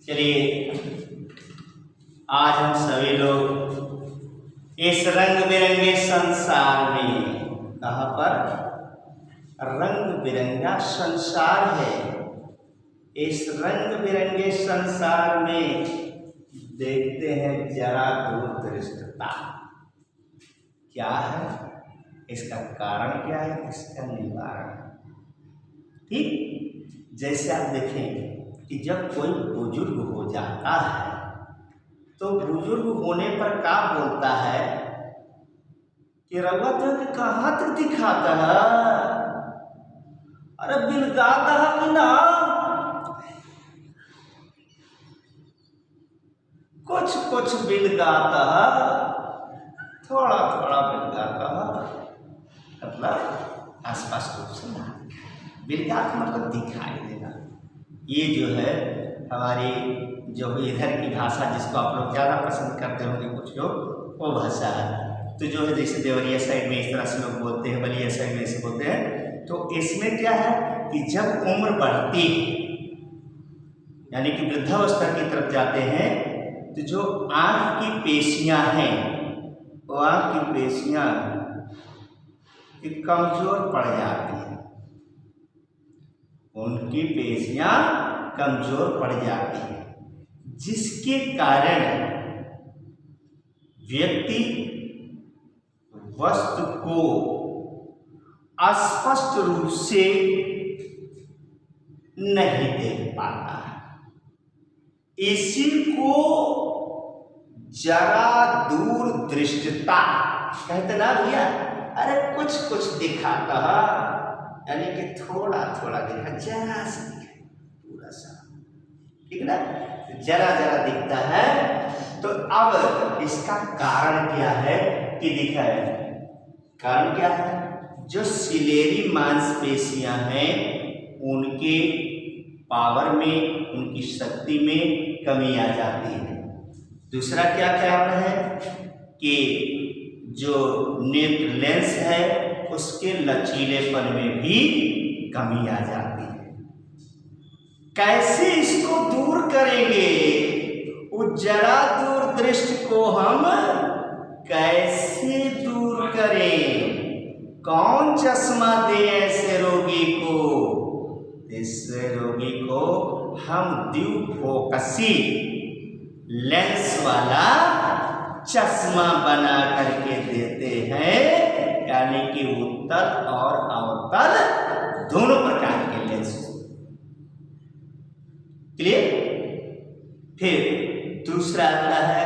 चलिए आज हम सभी लोग इस रंग बिरंगे संसार में, कहाँ पर रंग बिरंगा संसार है, इस रंग बिरंगे संसार में देखते हैं जरा दूरदृष्टता क्या है, इसका कारण क्या है, इसका निवारण। ठीक, जैसे आप देखें कि जब कोई बुजुर्ग हो जाता है तो बुजुर्ग होने पर क्या बोलता है कि रउआ तो कहाँ तक दिखाता है, अरे बिलगाता है कि ना, कुछ कुछ बिलगाता है, थोड़ा थोड़ा बिलगाता है, मतलब आसपास रूप से ना बिलगात मतलब दिखाई देना। ये जो है हमारी जो इधर की भाषा जिसको आप लोग ज़्यादा पसंद करते होंगे कुछ लोग, वो भाषा है। तो जो है जैसे देवरिया साइड में इस तरह से लोग बोलते हैं, बलिया साइड में ऐसे बोलते हैं। तो इसमें क्या है कि जब उम्र बढ़ती है यानी कि वृद्धावस्था की तरफ जाते हैं तो जो आँख की पेशियाँ हैं वो आँख की पेशियाँ कमज़ोर पड़ जाती हैं, उनकी पेशियाँ कमज़ोर पड़ जाती हैं, जिसके कारण व्यक्ति वस्तु को अस्पष्ट रूप से नहीं देख पाता है। इसी को जरा दूरदृष्टता कहते ना भैया, अरे कुछ कुछ दिखाता है, यानी कि थोड़ा थोड़ा दिखा, जरा सा दिखा, पूरा सा, ठीक ना, जरा जरा दिखता है। तो अब इसका कारण क्या है कि दिखा है, कारण क्या है, जो सिलेरी मांसपेशियां हैं उनके पावर में, उनकी शक्ति में कमी आ जाती है। दूसरा क्या कारण है कि जो नेत्र लेंस है उसके लचीलेपन में भी कमी आ जाती है। कैसे इसको दूर करेंगे, उस जरा दूरदृष्टि को हम कैसे दूर करें, कौन चश्मा दे ऐसे रोगी को, इससे रोगी को हम द्विफोकसी लेंस वाला चश्मा बना करके देते हैं, यानी कि उत्तल और अवतल दोनों प्रकार के लेंस। क्लियर। फिर दूसरा आता है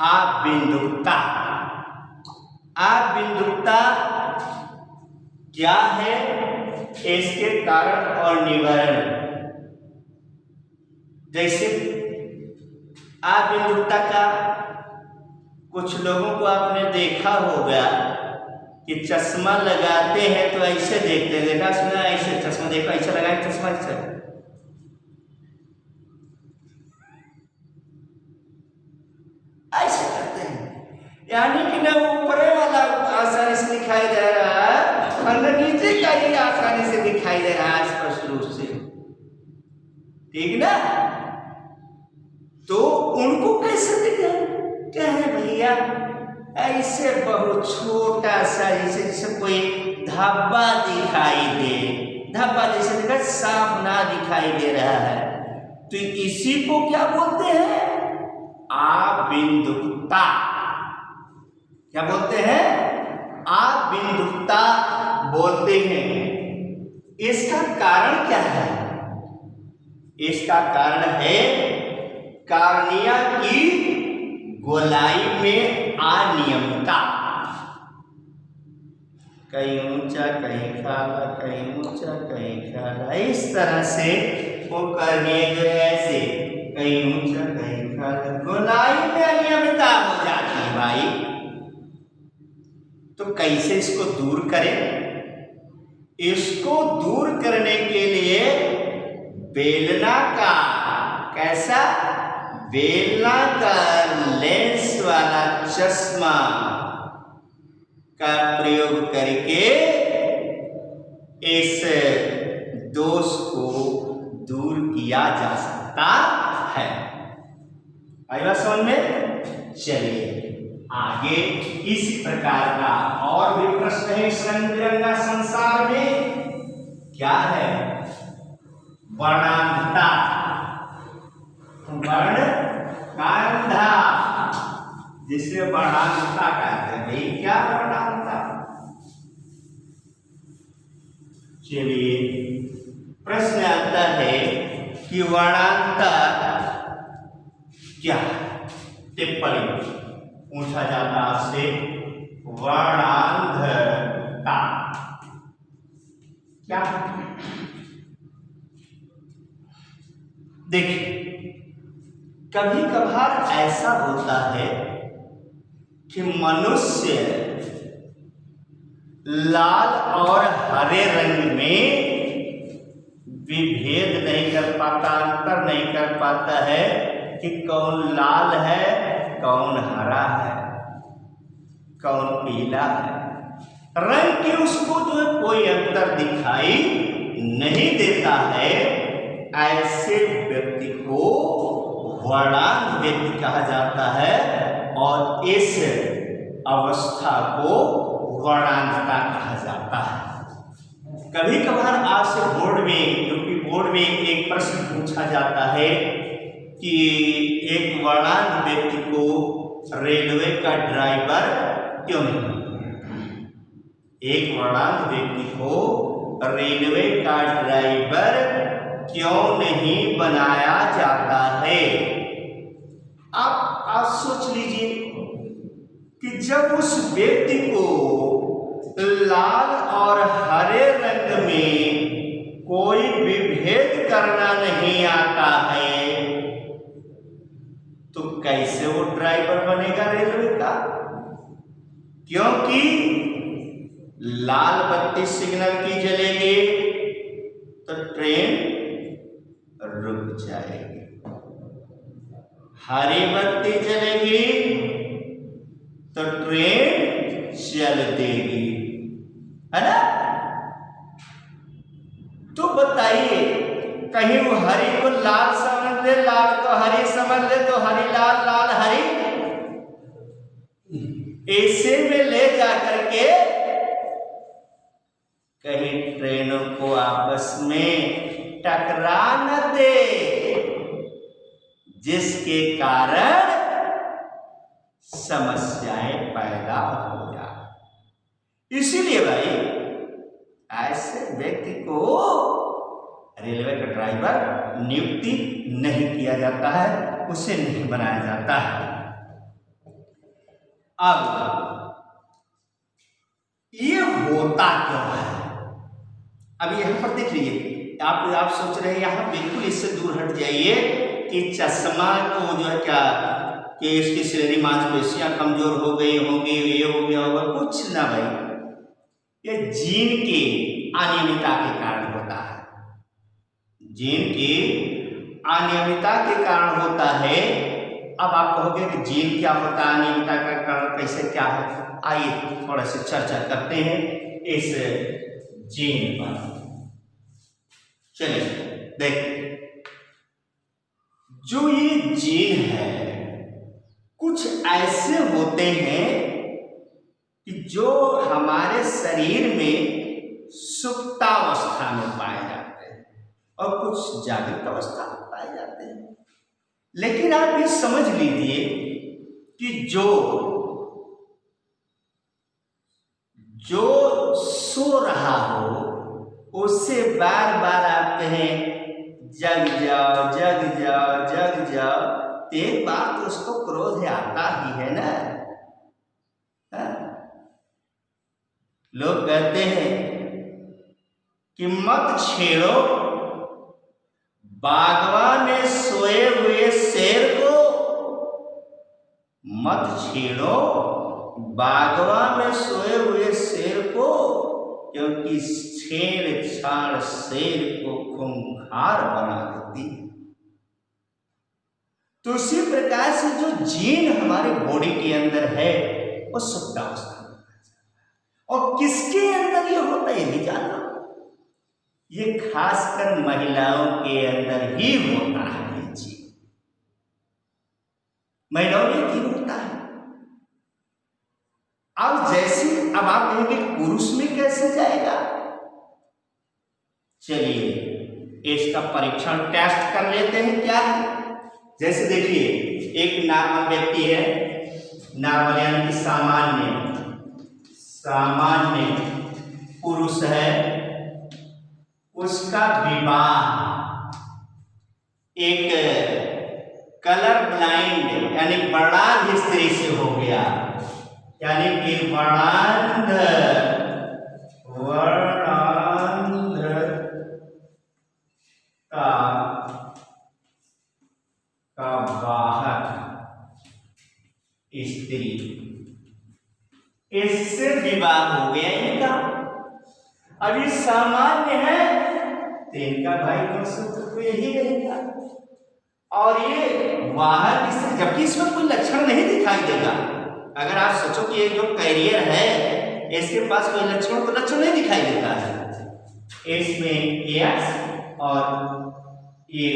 आबिंदुकता। आबिंदुकता क्या है, इसके कारण और निवारण। जैसे आबिंदुकता का कुछ लोगों को आपने देखा होगा कि चश्मा लगाते हैं तो ऐसे देखते हैं, देखा सुना, ऐसे चश्मा देखो, ऐसे लगाए चश्मा, ऐसे करते हैं, यानी कि ना ऊपर वाला आसानी से दिखाई दे रहा है और न नीचे का ही आसानी से दिखाई दे रहा है स्पष्ट रूप से, ठीक ना। तो उनको कैसे दिखे, क्या है भैया, ऐसे बहुत छोटा सा, जैसे कोई धब्बा दिखाई दे, धब्बा जैसे दिखा, साफ ना दिखाई दे रहा है, तो इसी को क्या बोलते हैं, आबिंदुकता। क्या बोलते हैं, आबिंदुकता बोलते हैं। इसका कारण क्या है, इसका कारण है कार्निया की गोलाई में अनियमितता, कहीं ऊंचा कहीं खाला, कहीं ऊंचा कहीं खाला, इस तरह से वो कार्निया जो है ऐसे कहीं ऊंचा कहीं खाला, गोलाई में अनियमितता हो जाती है भाई। तो कैसे इसको दूर करें, इसको दूर करने के लिए बेलनाकार, कैसा, बेलनाकार लेंस वाला चश्मा का प्रयोग करके इस दोष को दूर किया जा सकता है। आई बात समझ में? चलिए आगे इसी प्रकार का और भी प्रश्न है इस रंग बिरंगा संसार में। क्या है? वर्णांधता। वर्ण कांधा जिसे वर्णांधता कहते हैं। भाई क्या वर्णांधता? चलिए प्रश्न आता है कि वर्णांधता क्या है? टिप्पणी पूछा जाता आपसे, वर्णांधता क्या? देखिए कभी कभार ऐसा होता है कि मनुष्य लाल और हरे रंग में विभेद नहीं कर पाता, अंतर नहीं कर पाता है कि कौन लाल है, कौन हरा है, कौन पीला है। रंग के उसको जो है कोई अंतर दिखाई नहीं देता है। ऐसे व्यक्ति को वर्णांध व्यक्ति कहा जाता है और इस अवस्था को वर्णांधता कहा जाता है। कभी कभार आपसे बोर्ड में, यूपी बोर्ड में एक प्रश्न पूछा जाता है कि एक वर्णांध व्यक्ति को रेलवे का ड्राइवर क्यों नहीं? एक वर्णांध व्यक्ति को रेलवे का ड्राइवर क्यों नहीं बनाया जाता है? आप सोच लीजिए कि जब उस व्यक्ति को लाल और हरे रंग में कोई विभेद करना नहीं आता है तो कैसे वो ड्राइवर बनेगा रेलवे का? क्योंकि लाल बत्ती सिग्नल की जलेगी तो ट्रेन रुक जाएगी, हरी बत्ती जलेगी तो ट्रेन चल देगी, है ना? तो बताइए कहीं वो हरी को लाल समझ ले, लाल को हरी समझ ले तो हरी लाल, लाल हरी, ऐसे में ले जाकर के कहीं ट्रेनों को आपस में टकरा न दे, जिसके कारण समस्याएं पैदा हो जाए। इसीलिए भाई ऐसे व्यक्ति को रेलवे का ड्राइवर नियुक्ति नहीं किया जाता है, उसे नहीं बनाया जाता है। अब ये होता क्यों है? अब यहां पर देख लीजिए, आप सोच रहे हैं यहां बिल्कुल इससे दूर हट जाइए कि चश्मा को जो है क्या कि इसकी शरीरी मांसपेशियां कमजोर हो गई होंगी, ये हो गया होगा, कुछ ना भाई, ये जीन की अनियमितता के कारण होता है। जीन की अनियमितता के कारण होता है। अब आप कहोगे कि जीन क्या होता है, अनियमितता का कारण कैसे क्या है? आइए थोड़ा सा चर्चा करते हैं इस जीन पर। चलिए देख, जो ये जीन है कुछ ऐसे होते हैं कि जो हमारे शरीर में सुप्तावस्था में पाए जाते हैं और कुछ जागृत अवस्था में पाए जाते हैं। लेकिन आप ये समझ लीजिए कि जो सो रहा हो उससे बार बार आप कहें जग जाओ जग जाओ जग जाओ, तो एक बार तो उसको क्रोध आता ही है ना। लोग कहते हैं कि मत छेड़ो बागवान में सोए हुए शेर को, मत छेड़ो बागवान में सोए हुए शेर को, क्योंकि छेड़छाड़ शेर को खूंखार बना देती है। तो उसी प्रकार से जो जीन हमारे बॉडी के अंदर है वो सुप्तावस्था में, और किसके अंदर ये होता है ये भी जानना, ये खासकर महिलाओं के अंदर ही होता है ये जीन। महिलाओं में 3 होता है। अब जैसे अब आप कहेंगे पुरुष में कैसे जाएगा, चलिए इसका परीक्षण टेस्ट कर लेते हैं क्या है। जैसे देखिए एक नॉर्मल व्यक्ति है, नॉर्मल यानी कि सामान्य पुरुष है, उसका विवाह एक कलर ब्लाइंड यानी वर्णांध स्त्री से हो गया, यानी कि वर्णांध का वाहक स्त्री, इससे विवाह हो गया इनका। अभी सामान्य है तो इनका भाई सूत्र तो यही रहेगा, और ये वाहक स्त्री, जबकि इसमें कोई लक्षण नहीं दिखाई देगा। अगर आप सोचो कि ये जो कैरियर है इसके पास कोई लक्षण, तो लक्षण नहीं दिखाई देता है। इसमें एक्स और ये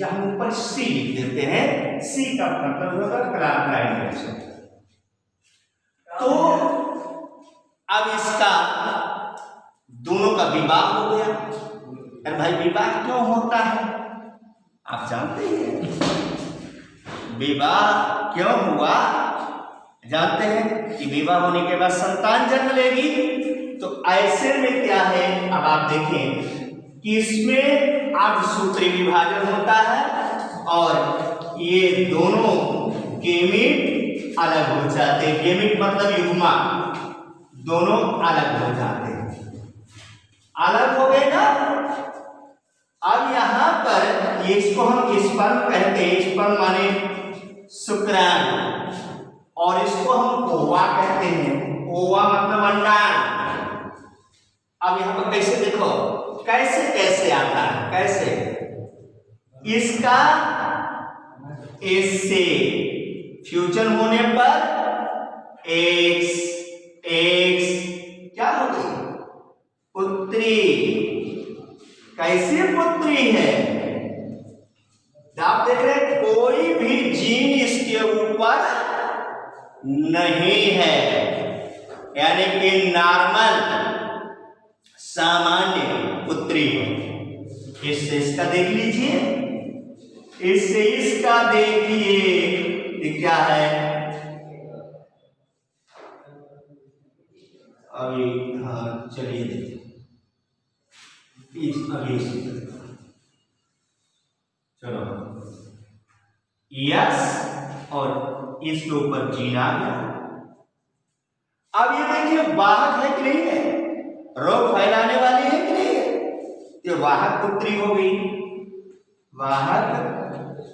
हम ऊपर सी लिख देते हैं, सी का मतलब होगा क्लाइंट। तो अब इसका दोनों का विवाह हो गया। अरे भाई विवाह क्यों होता है आप जानते हैं, विवाह क्यों हुआ जानते हैं कि विवाह होने के बाद संतान जन्म लेगी। तो ऐसे में क्या है, अब आप देखें कि इसमें अर्धसूत्री विभाजन होता है और ये दोनों गेमीट अलग हो जाते हैं। गेमीट मतलब युग्मा, दोनों अलग हो जाते हैं। अलग हो गए ना। अब यहां पर इसको हम स्पर्म कहते हैं, स्पर्म माने शुक्राणु, और इसको हम ओवा कहते हैं, ओवा मतलब अंडाणु। अब यहां पर कैसे देखो, कैसे कैसे आता है, कैसे इसका इससे फ्यूजन होने पर एक्स क्या हो गई, पुत्री। कैसी पुत्री है, आप देख रहे हैं कोई भी जीन इसके ऊपर नहीं है, यानी कि नॉर्मल सामान्य पुत्री है। इससे इसका देख लीजिए, इससे इसका देखिए क्या है। अभी हाँ चलिए देखिए, अभी चलो यस और इसके ऊपर जीन आ गया। अब ये देखिए वाहक है कि नहीं है, रोग फैलाने वाली है कि नहीं है, ये वाहक पुत्री हो गई, वाहक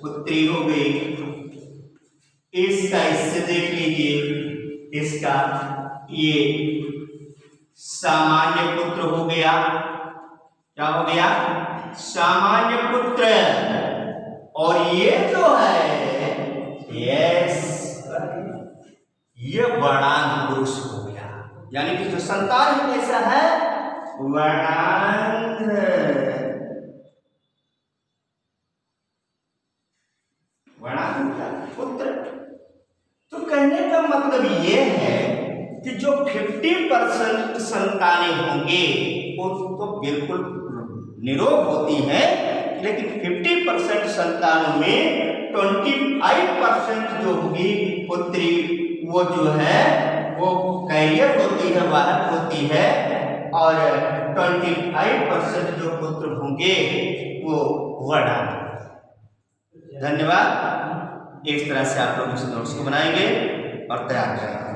पुत्री हो गई। इसका इससे देख लीजिए, इसका ये सामान्य पुत्र हो गया। क्या हो गया, सामान्य पुत्र। और ये जो है यस, ये वर्णांध पुरुष हो गया, यानी कि जो संतान है कैसा है, वर्णांध। वर्णांध पुत्र। तो कहने का मतलब ये है कि जो 50% संतानें होंगे वो तो बिल्कुल निरोग होती हैं, लेकिन 50% संतानों में 25% जो होगी पुत्री, वो जो है वो कैरियर होती है, वाहक होती है, और 25% जो पुत्र होंगे वो वर्णांध। धन्यवाद। इस तरह से आप लोग इस नोट्स को बनाएंगे और तैयार करेंगे।